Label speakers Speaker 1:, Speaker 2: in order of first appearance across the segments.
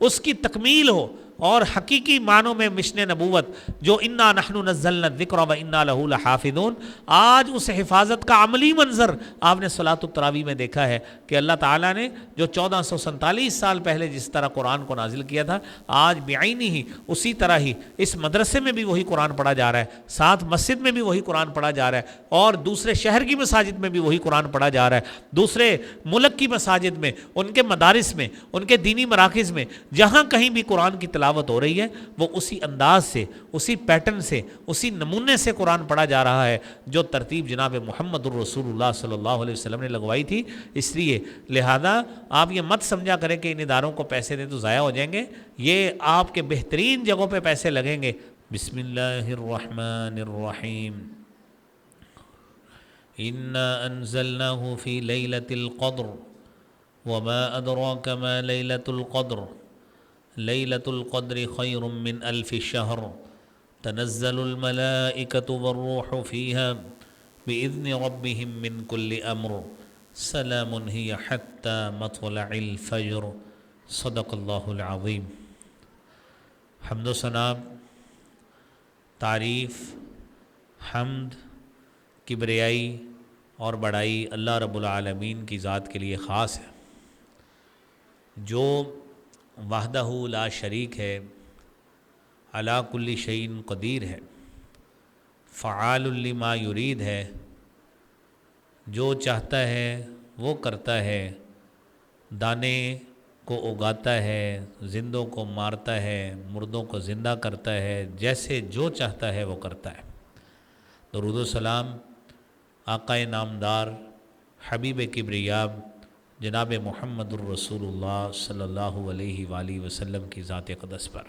Speaker 1: اس کی تکمیل ہو، اور حقیقی معنوں میں مشن نبوت جو انا نحن نزلنا الذکر و انا لہ لحافظون، آج اس حفاظت کا عملی منظر آپ نے صلاۃ التراویح میں دیکھا ہے کہ اللہ تعالیٰ نے جو 1447 سال پہلے جس طرح قرآن کو نازل کیا تھا، آج بعینی ہی اسی طرح ہی اس مدرسے میں بھی وہی قرآن پڑھا جا رہا ہے، ساتھ مسجد میں بھی وہی قرآن پڑھا جا رہا ہے، اور دوسرے شہر کی مساجد میں بھی وہی قرآن پڑھا جا رہا ہے، دوسرے ملک کی مساجد میں، ان کے مدارس میں، ان کے دینی مراکز میں، جہاں کہیں بھی قرآن کی تلاوت ہو رہی ہے وہ اسی انداز سے، اسی پیٹرن سے، اسی نمونے سے قرآن پڑھا جا رہا ہے جو ترتیب جناب محمد الرسول اللہ صلی اللہ علیہ وسلم نے لگوائی تھی۔ اس لیے لہذا آپ یہ مت سمجھا کریں کہ ان اداروں کو پیسے دیں تو ضائع ہو جائیں گے، یہ آپ کے بہترین جگہوں پہ پیسے لگیں گے۔ بسم اللہ الرحمن الرحیم، انا انزلناه فی لیلۃ القدر وما ادراک ما لیلۃ القدر لیلۃ القدر خیر من الف شہر تنزل الملائکۃ والروح فیہا بإذن ربهم من کل امر سلام ہی حتی مطلع الفجر۔ صدق اللہ العظیم۔ حمد و ثنا، تعریف، حمد، کبریائی اور بڑائی اللہ رب العالمین کی ذات کے لیے خاص ہے، جو وحدہ لا شریک ہے، علی کل شیء قدیر ہے، فعال لما یرید ہے، جو چاہتا ہے وہ کرتا ہے، دانے کو اگاتا ہے، زندوں کو مارتا ہے، مردوں کو زندہ کرتا ہے، جیسے جو چاہتا ہے وہ کرتا ہے۔ درود و سلام آقا نامدار، حبیب کبریا، جناب محمد الرسول اللہ صلی اللہ علیہ وآلہ وسلم کی ذات اقدس پر۔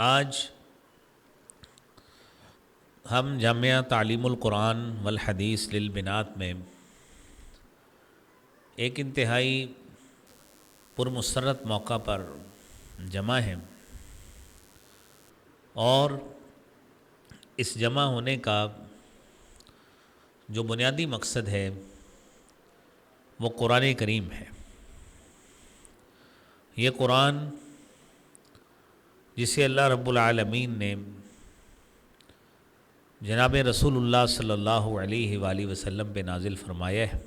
Speaker 1: آج ہم جامعہ تعلیم القرآن والحدیث للبنات میں ایک انتہائی پرمسرت موقع پر جمع ہیں، اور اس جمع ہونے کا جو بنیادی مقصد ہے وہ قرآن کریم ہے۔ یہ قرآن جسے اللہ رب العالمین نے جناب رسول اللہ صلی اللہ علیہ وآلہ وسلم پہ نازل فرمایا ہے،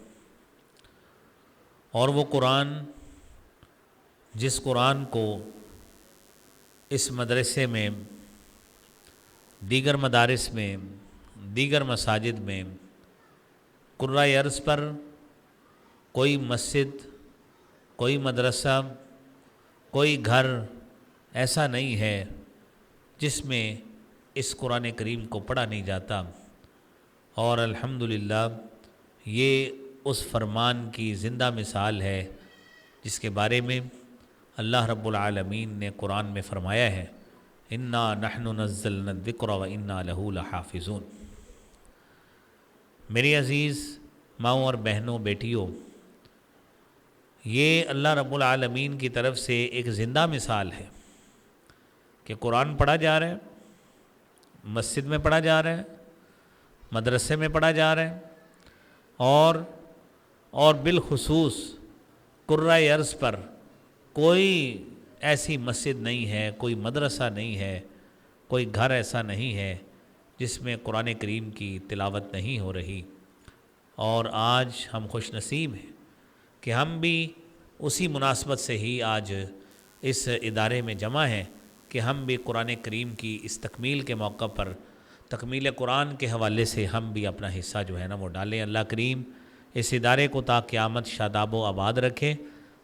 Speaker 1: اور وہ قرآن جس قرآن کو اس مدرسے میں، دیگر مدارس میں، دیگر مساجد میں، قرۂ ارض پر کوئی مسجد، کوئی مدرسہ، کوئی گھر ایسا نہیں ہے جس میں اس قرآن کریم کو پڑھا نہیں جاتا، اور الحمدللہ یہ اس فرمان کی زندہ مثال ہے جس کے بارے میں اللہ رب العالمین نے قرآن میں فرمایا ہے، انا نحن نزلنا الذکر و انا لہ لحافظون۔ میری عزیز ماؤں اور بہنوں، بیٹیوں، یہ اللہ رب العالمین کی طرف سے ایک زندہ مثال ہے کہ قرآن پڑھا جا رہا ہے، مسجد میں پڑھا جا رہا ہے، مدرسے میں پڑھا جا رہا ہے، اور بالخصوص قرۂ ارض پر کوئی ایسی مسجد نہیں ہے، کوئی مدرسہ نہیں ہے، کوئی گھر ایسا نہیں ہے جس میں قرآن کریم کی تلاوت نہیں ہو رہی۔ اور آج ہم خوش نصیب ہیں کہ ہم بھی اسی مناسبت سے ہی آج اس ادارے میں جمع ہیں کہ ہم بھی قرآن کریم کی اس تکمیل کے موقع پر، تکمیل قرآن کے حوالے سے ہم بھی اپنا حصہ جو ہے نا وہ ڈالیں۔ اللہ کریم اس ادارے کو تا قیامت شاداب و آباد رکھے،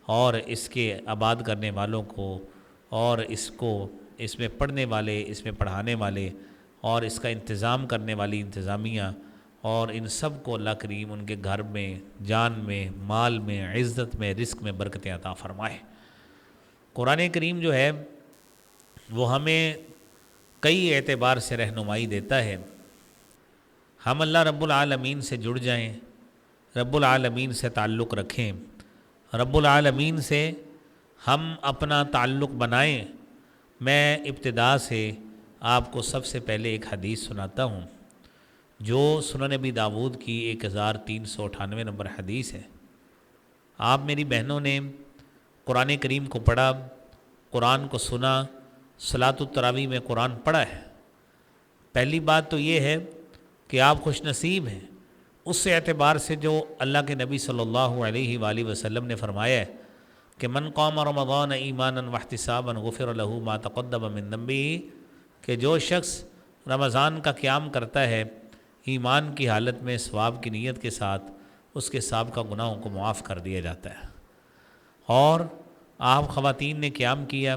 Speaker 1: اور اس کے آباد کرنے والوں کو، اور اس میں پڑھنے والے، اس میں پڑھانے والے، اور اس کا انتظام کرنے والی انتظامیہ، اور ان سب کو اللہ کریم ان کے گھر میں، جان میں، مال میں، عزت میں، رزق میں برکتیں عطا فرمائے۔ قرآن کریم جو ہے وہ ہمیں کئی اعتبار سے رہنمائی دیتا ہے۔ ہم اللہ رب العالمین سے جڑ جائیں، رب العالمین سے تعلق رکھیں، رب العالمین سے ہم اپنا تعلق بنائیں۔ میں ابتدا سے آپ کو سب سے پہلے ایک حدیث سناتا ہوں جو سنن نبی داود کی 1398 نمبر حدیث ہے۔ آپ میری بہنوں نے قرآن کریم کو پڑھا، قرآن کو سنا، صلاۃ التراویح میں قرآن پڑھا ہے۔ پہلی بات تو یہ ہے کہ آپ خوش نصیب ہیں اس اعتبار سے جو اللہ کے نبی صلی اللہ علیہ وآلہ وسلم نے فرمایا ہے کہ من قام رمضان ایمانا واحتسابا غفر له ما تقدم من ذنبه، کہ جو شخص رمضان کا قیام کرتا ہے ایمان کی حالت میں ثواب کی نیت کے ساتھ، اس کے سابقہ گناہوں کو معاف کر دیا جاتا ہے۔ اور آپ خواتین نے قیام کیا،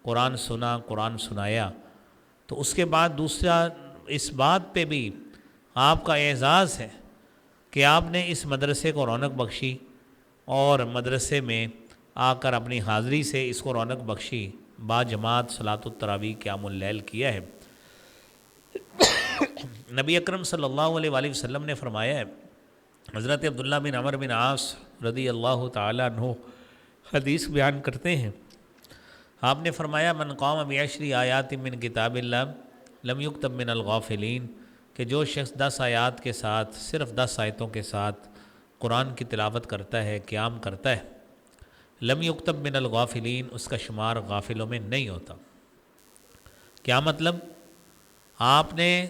Speaker 1: قرآن سنا، قرآن سنایا، تو اس کے بعد دوسرا اس بات پہ بھی آپ کا اعزاز ہے کہ آپ نے اس مدرسے کو رونق بخشی اور مدرسے میں آ کر اپنی حاضری سے اس کو رونق بخشی، با جماعت صلاۃ التراویح قیام اللیل کیا ہے۔ نبی اکرم صلی اللہ علیہ وآلہ وسلم نے فرمایا ہے، حضرت عبداللہ بن عمر بن عاص رضی اللہ تعالیٰ عنہ حدیث بیان کرتے ہیں، آپ نے فرمایا من قام بعشر آیات من کتاب اللہ لم یکتب من الغافلین، کہ جو شخص 10 آیات کے ساتھ، صرف 10 آیتوں کے ساتھ قرآن کی تلاوت کرتا ہے، قیام کرتا ہے، لم یکتب من الغافلین، اس کا شمار غافلوں میں نہیں ہوتا۔ کیا مطلب؟ آپ نے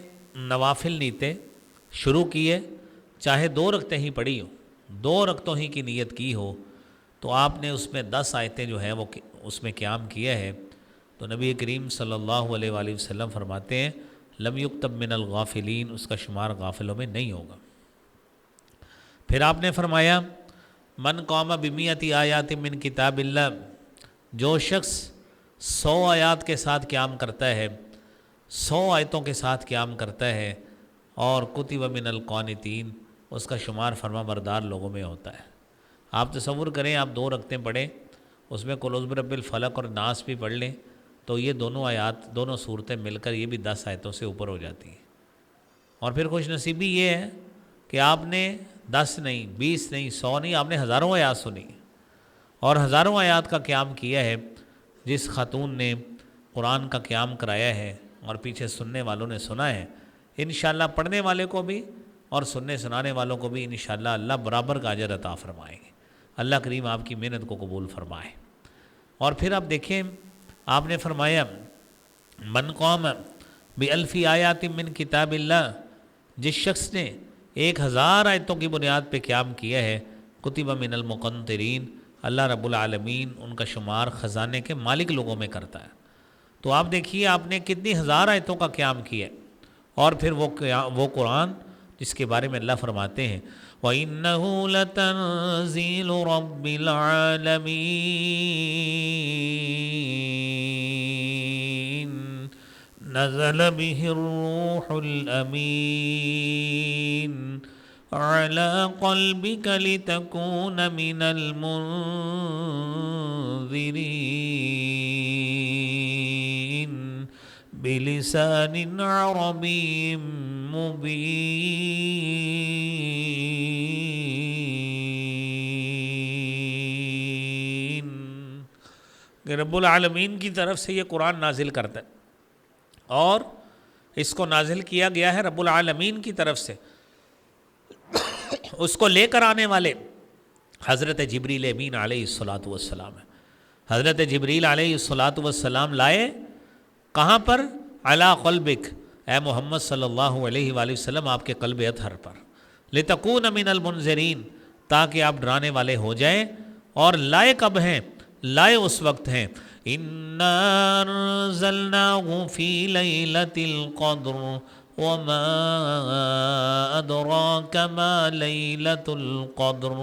Speaker 1: نوافل نیتیں شروع کیے، چاہے 2 رکعتیں ہی پڑھی ہو، 2 رکعتوں ہی کی نیت کی ہو، تو آپ نے اس میں 10 آیتیں جو ہیں وہ اس میں قیام کیا ہے، تو نبی کریم صلی اللہ علیہ وآلہ وسلم فرماتے ہیں لم یکتب من الغافلین، اس کا شمار غافلوں میں نہیں ہوگا۔ پھر آپ نے فرمایا من قام بمئۃ آیات من کتاب اللہ، جو شخص 100 آیات کے ساتھ قیام کرتا ہے، 100 آیتوں کے ساتھ قیام کرتا ہے، اور کتب من القانتین، اس کا شمار فرما بردار لوگوں میں ہوتا ہے۔ آپ تصور کریں، آپ 2 رکعتیں پڑھیں، اس میں قل اعوذ برب الفلق اور ناس بھی پڑھ لیں، تو یہ دونوں آیات، دونوں صورتیں مل کر یہ بھی 10 آیتوں سے اوپر ہو جاتی ہیں۔ اور پھر خوش نصیبی یہ ہے کہ آپ نے 10 نہیں، 20 نہیں، 100 نہیں، آپ نے ہزاروں آیات سنی اور ہزاروں آیات کا قیام کیا ہے۔ جس خاتون نے قرآن کا قیام کرایا ہے اور پیچھے سننے والوں نے سنا ہے، انشاءاللہ پڑھنے والے کو بھی اور سننے سنانے والوں کو بھی انشاءاللہ اللہ برابر کا اجر عطا فرمائیں گے۔ اللہ کریم آپ کی محنت کو قبول فرمائے۔ اور پھر آپ دیکھیں، آپ نے فرمایا من قام بألف آیات من کتاب اللہ، جس شخص نے 1000 آیتوں کی بنیاد پہ قیام کیا ہے، کتب من المقنطرین، اللہ رب العالمین ان کا شمار خزانے کے مالک لوگوں میں کرتا ہے۔ تو آپ دیکھیے آپ نے کتنی 1000 آیتوں کا قیام کیا ہے، اور پھر وہ قرآن جس کے بارے میں اللہ فرماتے ہیں وَإِنَّهُ لَتَنزِيلُ رَبِّ الْعَالَمِينَ نَزَلَ بِهِ الرُّوحُ الْأَمِينُ عَلَى قَلْبِكَ لِتَكُونَ مِنَ الْمُنذِرِينَ بِلِسَانٍ عَرَبِيٍّ مُبِينٍ، کہ رب العالمین کی طرف سے یہ قرآن نازل کرتا ہے، اور اس کو نازل کیا گیا ہے رب العالمین کی طرف سے۔ اس کو لے کر آنے والے حضرت جبریل امین علیہ الصلاۃ والسلام ہے۔ حضرت جبریل علیہ الصلاۃ والسلام لائے کہاں پر؟ علی قلبک، اے محمد صلی اللہ علیہ وآلہ وسلم آپ کے قلب اطہر پر، لتکون من المنذرین، تاکہ آپ ڈرانے والے ہو جائیں۔ اور لائے کب ہیں؟ لائے اس وقت ہیں اِنَّا أَنزَلْنَاهُ فِي لَيْلَةِ الْقَدْرِ وَمَا أَدْرَاكَ مَا لَيْلَةُ الْقَدْرِ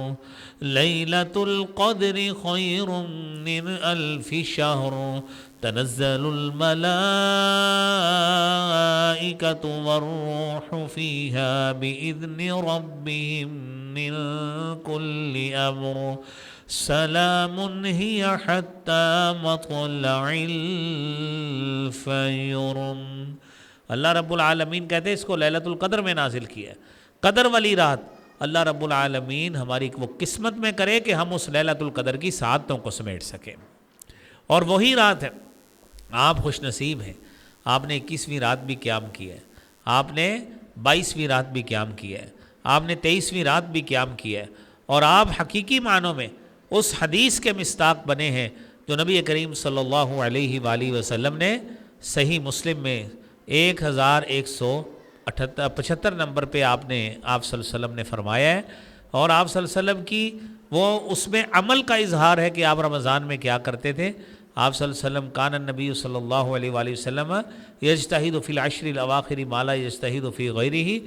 Speaker 1: لَيْلَةُ الْقَدْرِ خَيْرٌ مِّنْ أَلْفِ شَهْرٍ تَنَزَّلُ الْمَلَائِكَةُ وَالرُّوحُ فِيهَا بِإِذْنِ رَبِّهِمْ مِنْ كُلِّ أَمْرٍ سلام ہی حتی مطلع الفجر۔ اللہ رب العالمین کہتے ہیں اس کو لیلۃ القدر میں نازل کیا ہے۔ قدر والی رات اللہ رب العالمین ہماری وہ قسمت میں کرے کہ ہم اس لیلۃ القدر کی سعادتوں کو سمیٹ سکیں، اور وہی رات ہے۔ آپ خوش نصیب ہیں، آپ نے 21ویں رات بھی قیام کیا ہے، آپ نے 22ویں رات بھی قیام کیا ہے، آپ نے 23ویں رات بھی قیام کیا ہے، اور آپ حقیقی معنوں میں اس حدیث کے مصداق بنے ہیں جو نبی کریم صلی اللہ علیہ وآلہ وسلم نے صحیح مسلم میں 1175 نمبر پہ آپ صلی اللہ علیہ وسلم نے فرمایا ہے، اور آپ صلی اللہ علیہ وسلم کی وہ اس میں عمل کا اظہار ہے کہ آپ رمضان میں کیا کرتے تھے۔ آپ صلی اللہ علیہ وسلم کان النبی صلی اللہ علیہ وآلہ وسلم یجتہد فی العشر الاواخر ما لا یجتہد فی غیرہ،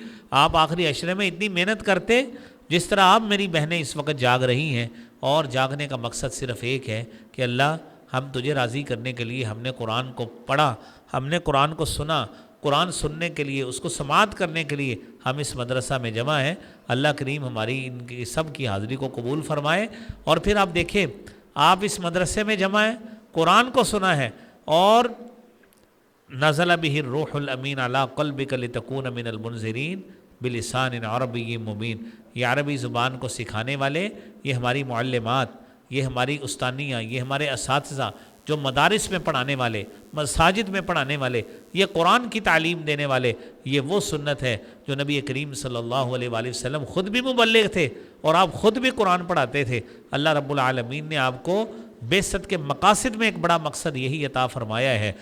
Speaker 1: آپ آخری عشرے میں اتنی محنت کرتے جس طرح آپ میری بہنیں اس وقت جاگ رہی ہیں، اور جاگنے کا مقصد صرف ایک ہے کہ اللہ ہم تجھے راضی کرنے کے لیے ہم نے قرآن کو پڑھا، ہم نے قرآن کو سنا، قرآن سننے کے لیے اس کو سماعت کرنے کے لیے ہم اس مدرسہ میں جمع ہیں۔ اللہ کریم ہماری ان کی سب کی حاضری کو قبول فرمائے۔ اور پھر آپ دیکھیں، آپ اس مدرسے میں جمع ہیں، قرآن کو سنا ہے، اور نزل بہ الروح الامین علی قلبک لتکون من المنذرین بلسان عربی مبین، یہ عربی زبان کو سکھانے والے، یہ ہماری معلمات، یہ ہماری استانیہ، یہ ہمارے اساتذہ جو مدارس میں پڑھانے والے، مساجد میں پڑھانے والے، یہ قرآن کی تعلیم دینے والے، یہ وہ سنت ہے جو نبی کریم صلی اللہ علیہ وآلہ وسلم خود بھی مبلغ تھے، اور آپ خود بھی قرآن پڑھاتے تھے۔ اللہ رب العالمین نے آپ کو بعثت کے مقاصد میں ایک بڑا مقصد یہی عطا فرمایا ہے۔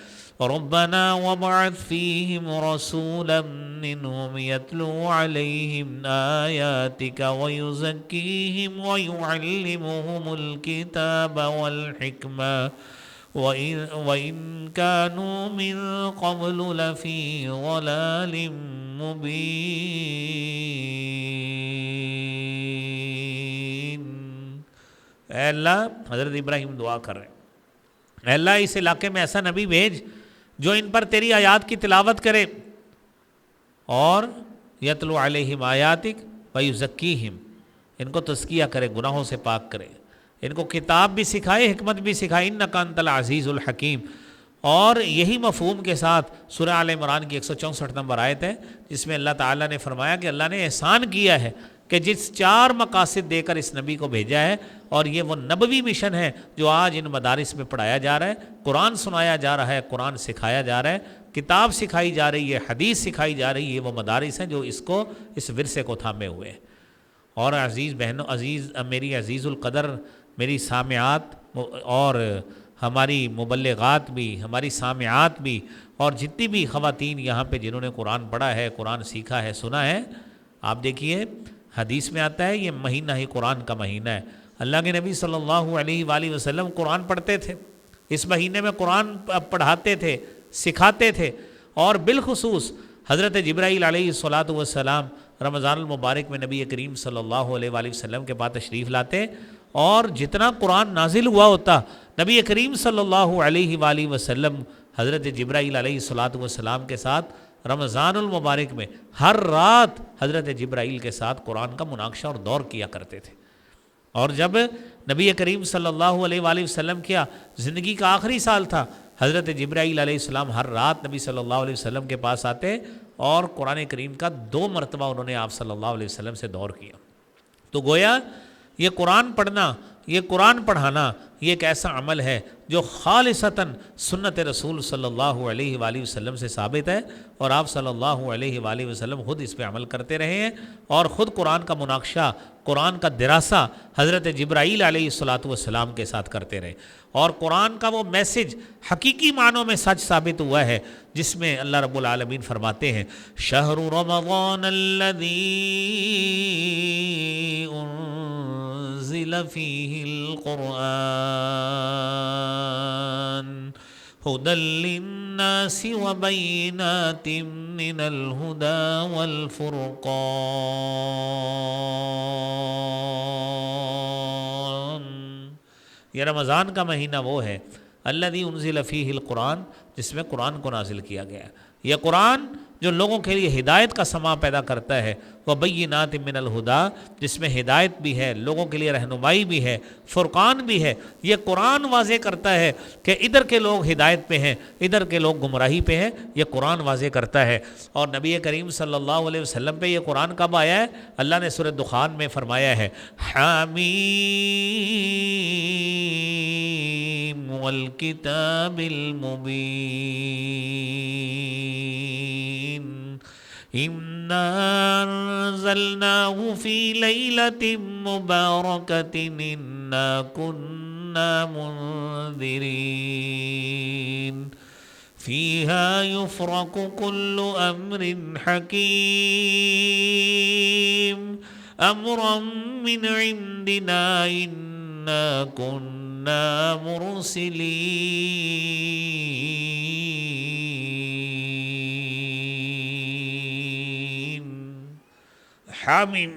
Speaker 1: ربنا وابعث فيهم رسولا منهم يتلو عليهم آياتك ويزكيهم ويعلمهم الكتاب والحكمة وإن كانوا من قبل لفي ضلال مبين۔ اے اللہ، حضرت ابراہیم دعا کر رہے ہیں، اے اللہ اس علاقے میں ایسا نبی بھیج جو ان پر تیری آیات کی تلاوت کرے، اور یتلو علیہم آیاتک ویزکیہم، ان کو تزکیہ کرے، گناہوں سے پاک کرے، ان کو کتاب بھی سکھائے، حکمت بھی سکھائے، انک انت العزیز الحکیم۔ اور یہی مفہوم کے ساتھ سورہ آل عمران کی 164 نمبر آیت ہے، جس میں اللہ تعالیٰ نے فرمایا کہ اللہ نے احسان کیا ہے کہ جس 4 مقاصد دے کر اس نبی کو بھیجا ہے، اور یہ وہ نبوی مشن ہے جو آج ان مدارس میں پڑھایا جا رہا ہے، قرآن سنایا جا رہا ہے، قرآن سکھایا جا رہا ہے، کتاب سکھائی جا رہی ہے، حدیث سکھائی جا رہی ہے، یہ وہ مدارس ہیں جو اس ورثے کو تھامے ہوئے ہیں۔ اور عزیز بہنوں، میری عزیز القدر میری سامعات اور ہماری مبلغات بھی، ہماری سامعات بھی، اور جتنی بھی خواتین یہاں پہ جنہوں نے قرآن پڑھا ہے، قرآن سیکھا ہے، سنا ہے، آپ دیکھیے حدیث میں آتا ہے یہ مہینہ ہی قرآن کا مہینہ ہے۔ اللہ کے نبی صلی اللہ علیہ وآلہ وسلم قرآن پڑھتے تھے، اس مہینے میں قرآن پڑھاتے تھے، سکھاتے تھے، اور بالخصوص حضرت جبرائیل علیہ الصلاۃ والسلام رمضان المبارک میں نبی کریم صلی اللہ علیہ وآلہ وسلم کے پاس تشریف لاتے، اور جتنا قرآن نازل ہوا ہوتا نبی کریم صلی اللہ علیہ وآلہ وسلم حضرت جبرائیل علیہ الصلاۃ والسلام کے ساتھ رمضان المبارک میں ہر رات حضرت جبرائیل کے ساتھ قرآن کا مناقشہ اور دور کیا کرتے تھے۔ اور جب نبی کریم صلی اللہ علیہ وآلہ وسلم کیا زندگی کا آخری سال تھا، حضرت جبرائیل علیہ السلام ہر رات نبی صلی اللہ علیہ وسلم کے پاس آتے، اور قرآن کریم کا 2 مرتبہ انہوں نے آپ صلی اللہ علیہ وسلم سے دور کیا۔ تو گویا یہ قرآن پڑھنا، یہ قرآن پڑھانا، یہ ایک ایسا عمل ہے جو خالصتاً سنت رسول صلی اللہ علیہ وآلہ وسلم سے ثابت ہے، اور آپ صلی اللہ علیہ وآلہ وسلم خود اس پہ عمل کرتے رہے ہیں، اور خود قرآن کا مناقشہ، قرآن کا دراسہ حضرت جبرائیل علیہ الصلاۃ والسلام کے ساتھ کرتے رہے، اور قرآن کا وہ میسج حقیقی معنوں میں سچ ثابت ہوا ہے، جس میں اللہ رب العالمین فرماتے ہیں شہر رمضان الذی انزل فیہ القرآن هدى للناس وبينات من الهدى والفرقان۔ یہ رمضان کا مہینہ وہ ہے الذی انزل فیہ القرآن، جس میں قرآن کو نازل کیا گیا ہے۔ یہ قرآن جو لوگوں کے لیے ہدایت کا سماں پیدا کرتا ہے، وبینات من الہدیٰ، جس میں ہدایت بھی ہے، لوگوں کے لیے رہنمائی بھی ہے، فرقان بھی ہے۔ یہ قرآن واضح کرتا ہے کہ ادھر کے لوگ ہدایت پہ ہیں، ادھر کے لوگ گمراہی پہ ہیں، یہ قرآن واضح کرتا ہے۔ اور نبی کریم صلی اللہ علیہ وسلم پہ یہ قرآن کب آیا ہے؟ اللہ نے سورۃ دخان میں فرمایا ہے حامیم والکتاب المبین إنا أنزلناه في ليلة مباركة إنا كنا منذرين فيها يفرق كل أمر حكيم أمرا من عندنا إنا كنا مرسلين حامیم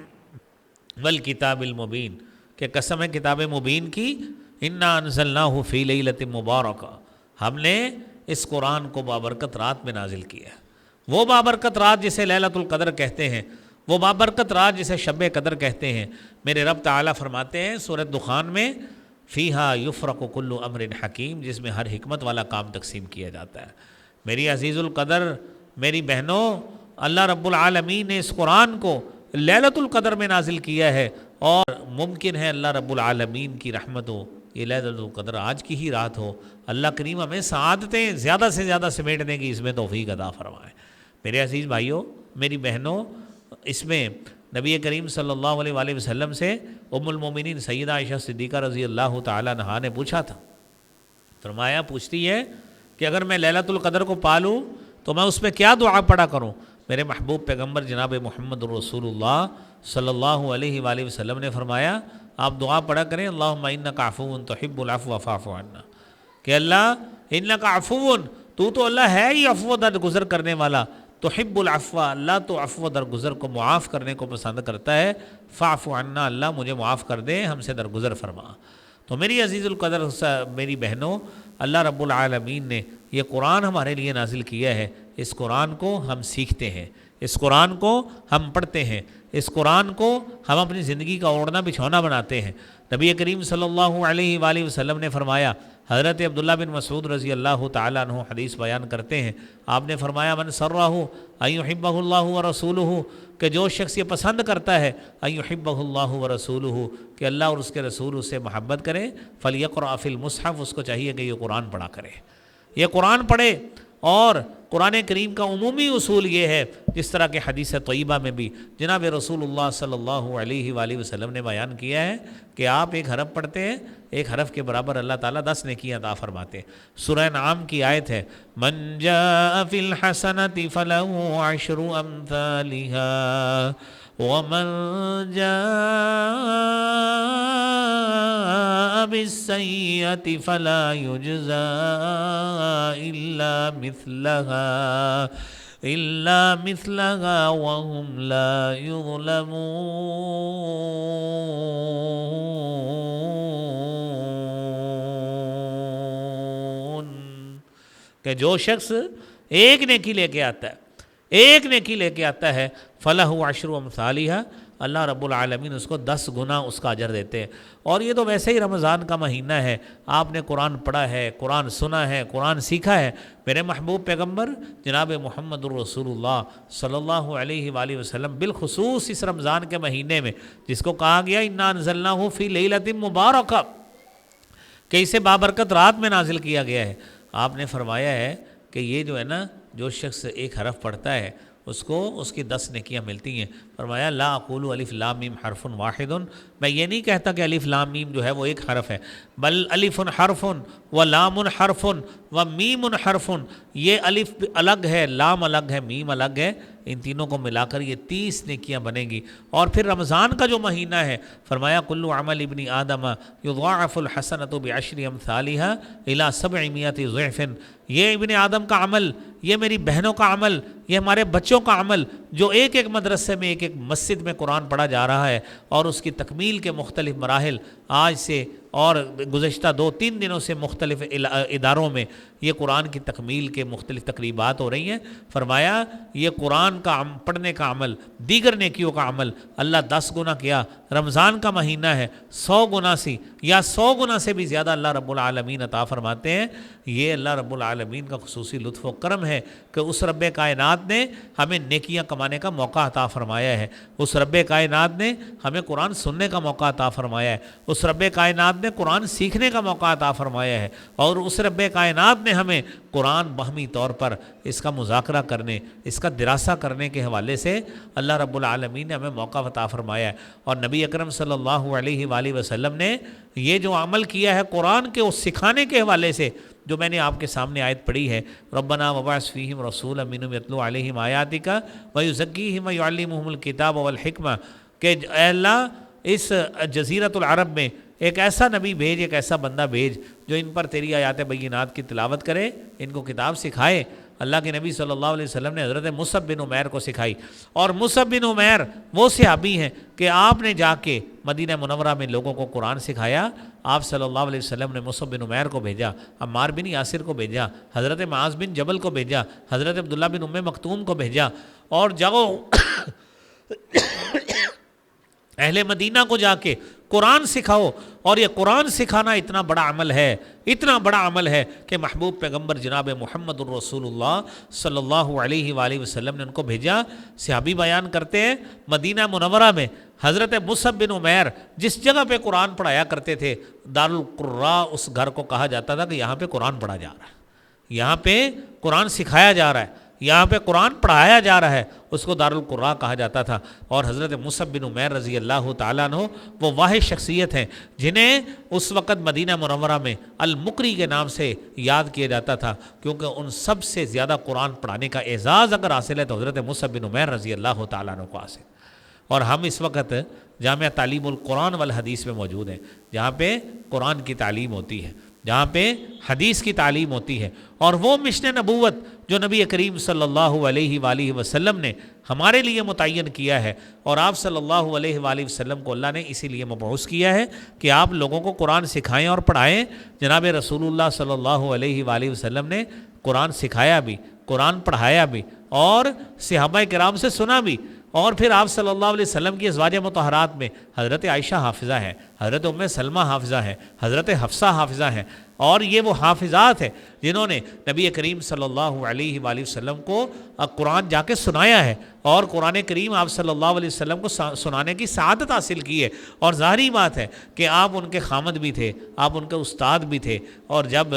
Speaker 1: والکتاب المبین، کہ قسم ہے کتاب مبین کی، انا انزلناہ فی لیلۃ مبارکہ، ہم نے اس قرآن کو بابرکت رات میں نازل کیا ہے۔ وہ بابرکت رات جسے لیلۃ القدر کہتے ہیں، وہ بابرکت رات جسے شب قدر کہتے ہیں، میرے رب تعالیٰ فرماتے ہیں سورۃ دخان میں، فیہا یفرق کل امر حکیم، جس میں ہر حکمت والا کام تقسیم کیا جاتا ہے۔ میری عزیز القدر، میری بہنوں، اللہ رب العالمین نے اس قرآن کو لیلۃ القدر میں نازل کیا ہے، اور ممکن ہے اللہ رب العالمین کی رحمت ہو یہ لیلۃ القدر آج کی ہی رات ہو۔ اللہ کریم ہمیں سعادتیں زیادہ سے زیادہ سمیٹنے کی اس میں توفیق عطا فرمائے۔ میرے عزیز بھائیوں، میری بہنوں، اس میں نبی کریم صلی اللہ علیہ وآلہ وسلم سے ام المومنین سیدہ عائشہ صدیقہ رضی اللہ تعالیٰ عنہا نے پوچھا تھا، فرمایا، پوچھتی ہے کہ اگر میں لیلۃ القدر کو پالوں تو میں اس میں کیا دعا پڑھا کروں؟ میرے محبوب پیغمبر جناب محمد رسول اللہ صلی اللہ علیہ وآلہ وسلم نے فرمایا، آپ دعا پڑھا کریں، اللہم انک عفو تحب العفو فاعف عنا، کہ اللہ انک عفو، تو اللہ ہے ہی عفو درگزر کرنے والا، تحب العفو، اللہ تو عفو درگزر کو معاف کرنے کو پسند کرتا ہے، فاعف عنا، اللہ مجھے معاف کر دے، ہم سے درگزر فرما۔ تو میری عزیز القدر میری بہنوں، اللہ رب العالمین نے یہ قرآن ہمارے لیے نازل کیا ہے، اس قرآن کو ہم سیکھتے ہیں، اس قرآن کو ہم پڑھتے ہیں، اس قرآن کو ہم اپنی زندگی کا اوڑھنا بچھونا بناتے ہیں۔ نبی کریم صلی اللہ علیہ وآلہ وسلم نے فرمایا، حضرت عبداللہ بن مسعود رضی اللہ تعالیٰ عنہ حدیث بیان کرتے ہیں، آپ نے فرمایا، من سرہ ان یحبہ اللہ ورسولہ، کہ جو شخص یہ پسند کرتا ہے ان یحبہ اللہ ورسولہ، کہ اللہ اور اس کے رسول اس سے محبت کرے، فلیقرأ فی المصحف، اس کو چاہیے کہ یہ قرآن پڑھا کرے، یہ قرآن پڑھے۔ اور قرآن کریم کا عمومی اصول یہ ہے، جس طرح کہ حدیث طیبہ میں بھی جناب رسول اللہ صلی اللہ علیہ وآلہ وسلم نے بیان کیا ہے کہ آپ ایک حرف پڑھتے ہیں، ایک حرف کے برابر اللہ تعالیٰ 10 نیکیاں عطا فرماتے ہیں۔ سورہ انعام کی آیت ہے، من جاء فی الحسنۃ فلہ 10 امثالھا ومن جاء بالسیئۃ فلا یجزى الا مثلها وهم لا يظلمون، کہ جو شخص ایک نیکی لے کے آتا ہے، ایک نیکی لے کے آتا ہے، فلہ 10 امثالھا، اللہ رب العالمین اس کو 10 گنا اس کا اجر دیتے ہیں۔ اور یہ تو ویسے ہی رمضان کا مہینہ ہے، آپ نے قرآن پڑھا ہے، قرآن سنا ہے، قرآن سیکھا ہے، میرے محبوب پیغمبر جناب محمد الرسول اللہ صلی اللہ علیہ وآلہ وسلم بالخصوص اس رمضان کے مہینے میں، جس کو کہا گیا انا انزلناہ فی لیلۃ مبارکہ، کہ اسے بابرکت رات میں نازل کیا گیا ہے، آپ نے فرمایا ہے کہ یہ جو ہے نا، جو شخص ایک حرف پڑھتا ہے اس کو اس کی 10 نیکیاں ملتی ہیں۔ فرمایا، لا اقول الف لام میم حرف واحد، میں یہ نہیں کہتا کہ الف لام میم جو ہے وہ ایک حرف ہے، بل الف حرف و لام حرف و میم حرف، یہ الف الگ ہے، لام الگ ہے، میم الگ ہے، ان تینوں کو ملا کر یہ 30 نیکیاں بنیں گی۔ اور پھر رمضان کا جو مہینہ ہے، فرمایا کل عمل ابن آدم یضاعف الحسنۃ ب10 امثالھا الی 700 ضعف، یہ ابن آدم کا عمل، یہ میری بہنوں کا عمل، یہ ہمارے بچوں کا عمل، جو ایک ایک مدرسے میں، ایک ایک مسجد میں قرآن پڑھا جا رہا ہے، اور اس کی تکمیل کے مختلف مراحل آج سے اور گزشتہ 2-3 دنوں سے مختلف اداروں میں یہ قرآن کی تکمیل کے مختلف تقریبات ہو رہی ہیں۔ فرمایا، یہ قرآن کا پڑھنے کا عمل، دیگر نیکیوں کا عمل اللہ 10 گنا کیا، رمضان کا مہینہ ہے 100 گنا سے یا 100 گنا سے بھی زیادہ اللہ رب العالمین عطا فرماتے ہیں۔ یہ اللہ رب العالمین کا خصوصی لطف و کرم ہے کہ اس رب کائنات نے ہمیں نیکیاں کمانے کا موقع عطا فرمایا ہے، اس رب کائنات نے ہمیں قرآن سننے کا موقع عطا فرمایا ہے، اس رب کائنات نے قرآن سیکھنے کا موقع عطا فرمایا ہے، اور اس رب کائنات نے ہمیں قرآن باہمی طور پر اس کا مذاکرہ کرنے، اس کا دراسہ کرنے کے حوالے سے اللہ رب العالمین نے ہمیں موقع عطا فرمایا ہے۔ اور نبی اکرم صلی اللہ علیہ وآلہ وسلم نے یہ جو عمل کیا ہے قرآن کے اس سکھانے کے حوالے سے، جو میں نے آپ کے سامنے آیت پڑھی ہے، ربنا وبعث فیہم رسولا منہم یتلو علیہم آیاتک ویزکیہم ویعلمہم الکتاب والحکمہ، کہ اے اللہ اس جزیرۃ العرب میں ایک ایسا نبی بھیج، ایک ایسا بندہ بھیج جو ان پر تیری آیات بینات کی تلاوت کرے، ان کو کتاب سکھائے۔ اللہ کے نبی صلی اللہ علیہ وسلم نے حضرت مصعب بن عمیر کو سکھائی، اور مصعب بن عمیر وہ صحابی ہیں کہ آپ نے جا کے مدینہ منورہ میں لوگوں کو قرآن سکھایا۔ آپ صلی اللہ علیہ وسلم نے مصعب بن عمیر کو بھیجا، عمار بن یاسر کو بھیجا، حضرت معاذ بن جبل کو بھیجا، حضرت عبداللہ بن ام مکتوم کو بھیجا، اور جاؤ اہل مدینہ کو جا کے قرآن سکھاؤ۔ اور یہ قرآن سکھانا اتنا بڑا عمل ہے، اتنا بڑا عمل ہے کہ محبوب پیغمبر جناب محمد الرسول اللہ صلی اللہ علیہ وآلہ وسلم نے ان کو بھیجا۔ صحابی بیان کرتے ہیں مدینہ منورہ میں حضرت مصعب بن عمیر جس جگہ پہ قرآن پڑھایا کرتے تھے، دارالقراء اس گھر کو کہا جاتا تھا کہ یہاں پہ قرآن پڑھا جا رہا ہے، یہاں پہ قرآن سکھایا جا رہا ہے، یہاں پہ قرآن پڑھایا جا رہا ہے، اس کو دارالقراء کہا جاتا تھا۔ اور حضرت مصعب بن عمیر رضی اللہ تعالیٰ عنہ وہ واحد شخصیت ہیں جنہیں اس وقت مدینہ منورہ میں المقری کے نام سے یاد کیا جاتا تھا، کیونکہ ان سب سے زیادہ قرآن پڑھانے کا اعزاز اگر حاصل ہے تو حضرت مصعب بن عمیر رضی اللہ تعالیٰ عنہ کو حاصل۔ اور ہم اس وقت جامعہ تعلیم القرآن والحدیث میں موجود ہیں، جہاں پہ قرآن کی تعلیم ہوتی ہے، جہاں پہ حدیث کی تعلیم ہوتی ہے، اور وہ مشن نبوت جو نبی کریم صلی اللہ علیہ وآلہ وسلم نے ہمارے لیے متعین کیا ہے، اور آپ صلی اللہ علیہ وآلہ وسلم کو اللہ نے اسی لیے مبعوث کیا ہے کہ آپ لوگوں کو قرآن سکھائیں اور پڑھائیں۔ جناب رسول اللہ صلی اللہ علیہ وآلہ وسلم نے قرآن سکھایا بھی، قرآن پڑھایا بھی، اور صحابہ کرام سے سنا بھی۔ اور پھر آپ صلی اللہ علیہ وسلم کی ازواج مطہرات میں حضرت عائشہ حافظہ ہیں، حضرت ام سلمہ حافظہ ہیں، حضرت حفصہ حافظہ ہیں، اور یہ وہ حافظات ہیں جنہوں نے نبی کریم صلی اللہ علیہ وآلہ وسلم کو قرآن جا کے سنایا ہے، اور قرآن کریم آپ صلی اللہ علیہ وسلم کو سنانے کی سعادت حاصل کی ہے۔ اور ظاہری بات ہے کہ آپ ان کے خامد بھی تھے، آپ ان کے استاد بھی تھے، اور جب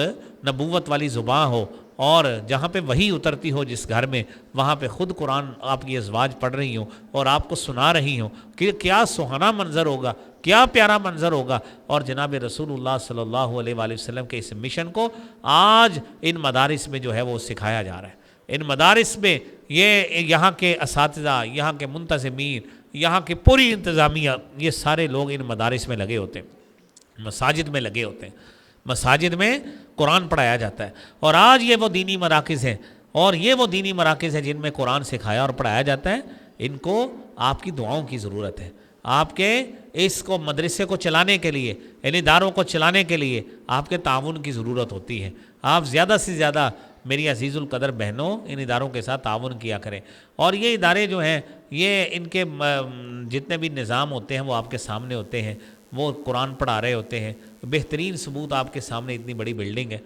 Speaker 1: نبوت والی زبان ہو اور جہاں پہ وحی اترتی ہو جس گھر میں، وہاں پہ خود قرآن آپ کی ازواج پڑھ رہی ہوں اور آپ کو سنا رہی ہوں، کہ کیا سہانا منظر ہوگا، کیا پیارا منظر ہوگا۔ اور جناب رسول اللہ صلی اللہ علیہ وآلہ وسلم کے اس مشن کو آج ان مدارس میں جو ہے وہ سکھایا جا رہا ہے۔ ان مدارس میں یہ یہاں کے اساتذہ، یہاں کے منتظمین، یہاں کی پوری انتظامیہ، یہ سارے لوگ ان مدارس میں لگے ہوتے ہیں، مساجد میں لگے ہوتے ہیں، مساجد میں قرآن پڑھایا جاتا ہے۔ اور آج یہ وہ دینی مراکز ہیں، اور یہ وہ دینی مراکز ہیں جن میں قرآن سکھایا اور پڑھایا جاتا ہے۔ ان کو آپ کی دعاؤں کی ضرورت ہے، آپ کے اس کو مدرسے کو چلانے کے لیے، ان اداروں کو چلانے کے لیے آپ کے تعاون کی ضرورت ہوتی ہے۔ آپ زیادہ سے زیادہ میری عزیز القدر بہنوں ان اداروں کے ساتھ تعاون کیا کریں۔ اور یہ ادارے جو ہیں، یہ ان کے جتنے بھی نظام ہوتے ہیں وہ آپ کے سامنے ہوتے ہیں، وہ قرآن پڑھا رہے ہوتے ہیں۔ بہترین ثبوت آپ کے سامنے اتنی بڑی بلڈنگ ہے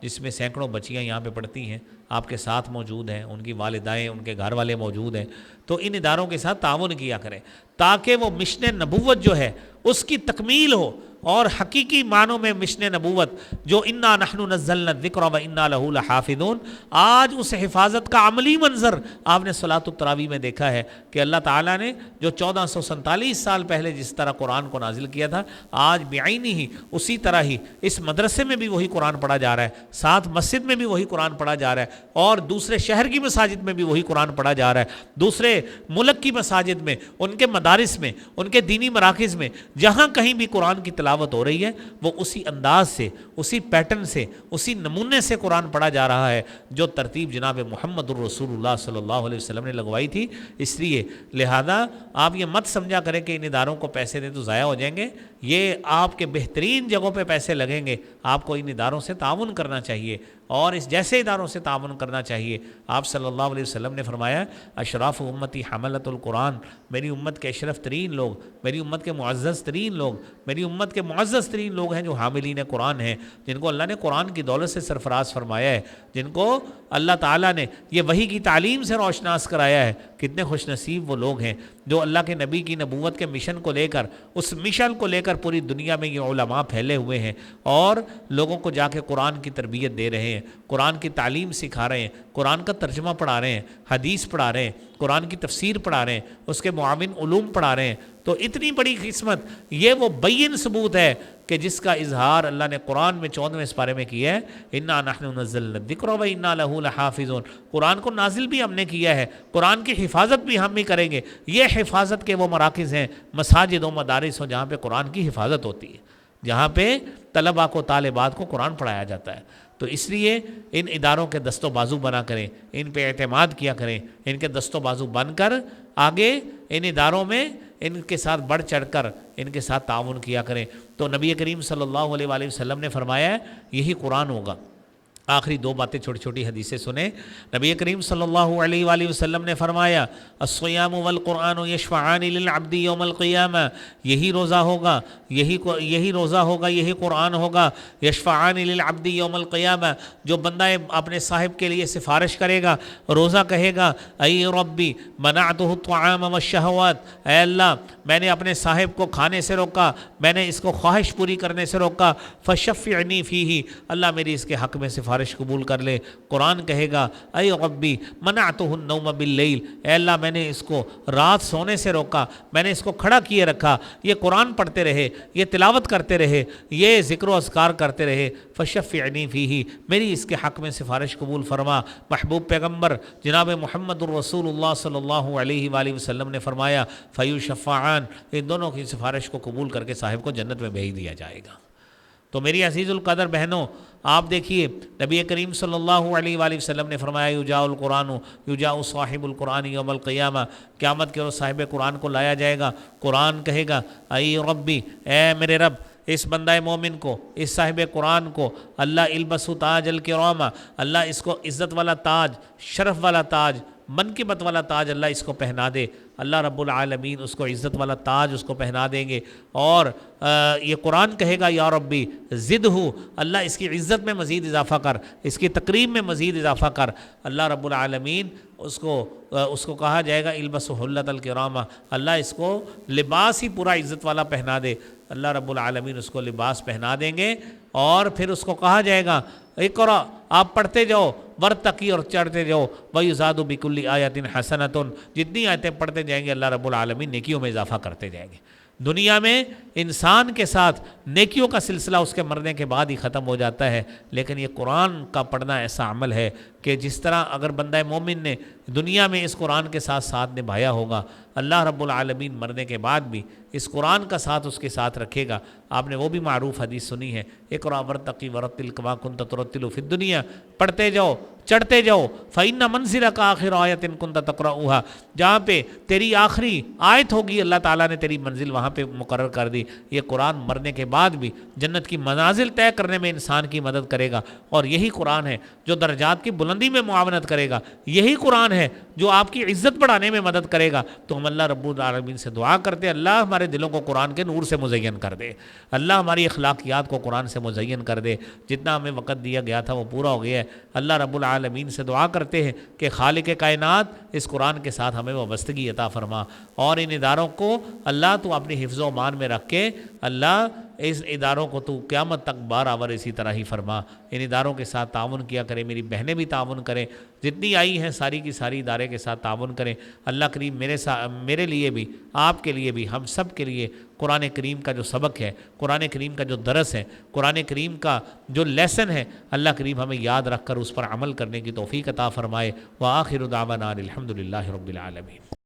Speaker 1: جس میں سینکڑوں بچیاں یہاں پہ پڑھتی ہیں، آپ کے ساتھ موجود ہیں، ان کی والدائیں، ان کے گھر والے موجود ہیں۔ تو ان اداروں کے ساتھ تعاون کیا کریں تاکہ وہ مشن نبوت جو ہے اس کی تکمیل ہو، اور حقیقی معنوں میں مشن نبوت جو انا نحن نزلنا الذکر و انا لہ لحافظون، آج اس حفاظت کا عملی منظر آپ نے صلاۃ التراویح میں دیکھا ہے کہ اللہ تعالیٰ نے جو 1447 سال پہلے جس طرح قرآن کو نازل کیا تھا، آج بعینی ہی اسی طرح ہی اس مدرسے میں بھی وہی قرآن پڑھا جا رہا ہے، ساتھ مسجد میں بھی وہی قرآن پڑھا جا رہا ہے، اور دوسرے شہر کی مساجد میں بھی وہی قرآن پڑھا جا رہا ہے، دوسرے ملک کی مساجد میں، ان کے مدارس میں، ان کے دینی مراکز میں، جہاں کہیں بھی قرآن کی تلاوت ہو رہی ہے وہ اسی انداز سے، اسی پیٹرن سے، اسی نمونے سے قرآن پڑھا جا رہا ہے جو ترتیب جناب محمد الرسول اللہ صلی اللہ علیہ وسلم نے لگوائی تھی۔ اس لیے لہذا آپ یہ مت سمجھا کریں کہ ان اداروں کو پیسے دیں تو ضائع ہو جائیں گے، یہ آپ کے بہترین جگہوں پہ پیسے لگیں گے۔ آپ کو ان اداروں سے تعاون کرنا چاہیے، اور اس جیسے اداروں سے تعاون کرنا چاہیے۔ آپ صلی اللہ علیہ وسلم نے فرمایا اشراف امتی حملۃ القرآن، میری امت کے اشرف ترین لوگ، میری امت کے معزز ترین لوگ، میری امت کے معزز ترین لوگ ہیں جو حاملین قرآن ہیں، جن کو اللہ نے قرآن کی دولت سے سرفراز فرمایا ہے، جن کو اللہ تعالیٰ نے یہ وحی کی تعلیم سے روشناس کرایا ہے۔ کتنے خوش نصیب وہ لوگ ہیں جو اللہ کے نبی کی نبوت کے مشن کو لے کر، اس مشن کو لے کر پوری دنیا میں یہ علماء پھیلے ہوئے ہیں اور لوگوں کو جا کے قرآن کی تربیت دے رہے ہیں، قرآن کی تعلیم سکھا رہے ہیں، قرآن کا ترجمہ پڑھا رہے ہیں، حدیث پڑھا رہے ہیں، قرآن کی تفسیر پڑھا رہے ہیں، اس کے معاون علوم پڑھا رہے ہیں۔ تو اتنی بڑی قسمت، یہ وہ بین ثبوت ہے کہ جس کا اظہار اللہ نے قرآن میں 14ویں سپارے میں کیا ہے، انا نحن نزلنا الذکر و انا لہ لحافظون، قرآن کو نازل بھی ہم نے کیا ہے، قرآن کی حفاظت بھی ہم ہی کریں گے۔ یہ حفاظت کے وہ مراکز ہیں، مساجد و مدارس ہو جہاں پہ قرآن کی حفاظت ہوتی ہے، جہاں پہ طلباء کو، طالبات کو قرآن پڑھایا جاتا ہے۔ تو اس لیے ان اداروں کے دست و بازو بنا کریں، ان پہ اعتماد کیا کریں، ان کے دست و بازو بن کر آگے ان اداروں میں ان کے ساتھ بڑھ چڑھ کر ان کے ساتھ تعاون کیا کریں۔ تو نبی کریم صلی اللہ علیہ وآلہ وسلم نے فرمایا ہے یہی قرآن ہوگا۔ آخری دو باتیں چھوٹی چھوٹی حدیثیں سنیں۔ نبی کریم صلی اللہ علیہ وآلہ وسلم نے فرمایا الصیام والقرآن یشفعان للعبد یوم القیامہ، یہی روزہ ہوگا، یہی روزہ ہوگا، یہی قرآن ہوگا، یشفعان للعبد یوم القیامہ، جو بندہ اپنے صاحب کے لیے سفارش کرے گا، روزہ کہے گا ای ربی منعتہ الطعام والشہوات، اے اللہ میں نے اپنے صاحب کو کھانے سے روکا، میں نے اس کو خواہش پوری کرنے سے روکا، فشفعنی فیہ، اللہ میری اس کے حق میں سفارش قبول کر لے۔ قرآن کہے گا اے ربی منعتہ النوم باللیل، اے اللہ میں نے اس کو رات سونے سے روکا، میں نے اس کو کھڑا کیے رکھا، یہ قرآن پڑھتے رہے، یہ تلاوت کرتے رہے، یہ ذکر و اذکار کرتے رہے، فشفعنی فیہ، میری اس کے حق میں سفارش قبول فرما۔ محبوب پیغمبر جناب محمد الرسول اللہ صلی اللہ علیہ وآلہ وسلم نے فرمایا فیشفعان، ان دونوں کی سفارش کو قبول کر کے صاحب کو جنت میں بھیج دیا جائے گا۔ تو میری عزیز القدر بہنوں، آپ دیکھیے نبی کریم صلی اللہ علیہ وآلہ وسلم نے فرمایا یجاء القرآن یجاء صاحب القرآن یوم القیامہ، قیامت کے روز صاحب قرآن کو لایا جائے گا، قرآن کہے گا اے ربی، اے میرے رب، اس بندہ مومن کو، اس صاحب قرآن کو اللہ البسو تاج الکرامہ، اللہ اس کو عزت والا تاج، شرف والا تاج، منقبت والا تاج اللہ اس کو پہنا دے۔ اللہ رب العالمین اس کو عزت والا تاج اس کو پہنا دیں گے، اور یہ قرآن کہے گا یا ربی زدہ، اللہ اس کی عزت میں مزید اضافہ کر، اس کی تقریب میں مزید اضافہ کر۔ اللہ رب العالمین اس کو کہا جائے گا البس حلت الکرامہ، اللہ اس کو لباس ہی پورا عزت والا پہنا دے۔ اللہ رب العالمین اس کو لباس پہنا دیں گے، اور پھر اس کو کہا جائے گا اقرا، آپ پڑھتے جاؤ، ورتقی، اور چڑھتے جاؤ، وَيُزَادُ بِكُلِّ آیَةٍ حَسَنَةٌ، جتنی آیتیں پڑھتے جائیں گے اللہ رب العالمین نیکیوں میں اضافہ کرتے جائیں گے۔ دنیا میں انسان کے ساتھ نیکیوں کا سلسلہ اس کے مرنے کے بعد ہی ختم ہو جاتا ہے، لیکن یہ قرآن کا پڑھنا ایسا عمل ہے کہ جس طرح اگر بندہ مومن نے دنیا میں اس قرآن کے ساتھ نبھایا ہوگا، اللہ رب العالمین مرنے کے بعد بھی اس قرآن کا ساتھ اس کے ساتھ رکھے گا۔ آپ نے وہ بھی معروف حدیث سنی ہے اقرأ وارتقی ورتل کما کنت ترتل فی الدنیا، پڑھتے جاؤ، چڑھتے جاؤ، فإن منزلک آخر آیۃ کنت تقرؤها، جہاں پہ تیری آخری آیت ہوگی اللہ تعالیٰ نے تیری منزل وہاں پہ مقرر کر دی۔ یہ قرآن مرنے کے بعد بھی جنت کی منازل طے کرنے میں انسان کی مدد کرے گا، اور یہی قرآن ہے جو درجات کی بلندی میں معاونت کرے گا، یہی قرآن ہے جو آپ کی عزت بڑھانے میں مدد کرے گا۔ تو ہم اللہ رب العالمین سے دعا کرتے ہیں اللہ ہمارے دلوں کو قرآن کے نور سے مزین کر دے، اللہ ہماری اخلاقیات کو قرآن سے مزین کر دے۔ جتنا ہمیں وقت دیا گیا تھا وہ پورا ہو گیا ہے۔ اللہ رب العالمین سے دعا کرتے ہیں کہ خالق کائنات اس قرآن کے ساتھ ہمیں وابستگی عطا فرما، اور ان اداروں کو اللہ تو اپنی حفظ و امان میں رکھ کے اللہ اس اداروں کو تو قیامت تک بار آور اسی طرح ہی فرما۔ ان اداروں کے ساتھ تعاون کیا کریں، میری بہنیں بھی تعاون کریں، جتنی آئی ہیں ساری کی ساری ادارے کے ساتھ تعاون کریں۔ اللہ کریم میرے لیے بھی، آپ کے لیے بھی، ہم سب کے لیے قرآن کریم کا جو سبق ہے، قرآن کریم کا جو درس ہے، قرآن کریم کا جو لیسن ہے، اللہ کریم ہمیں یاد رکھ کر اس پر عمل کرنے کی توفیق عطا فرمائے۔ وآخر دعوانا الحمد للہ رب العالمین۔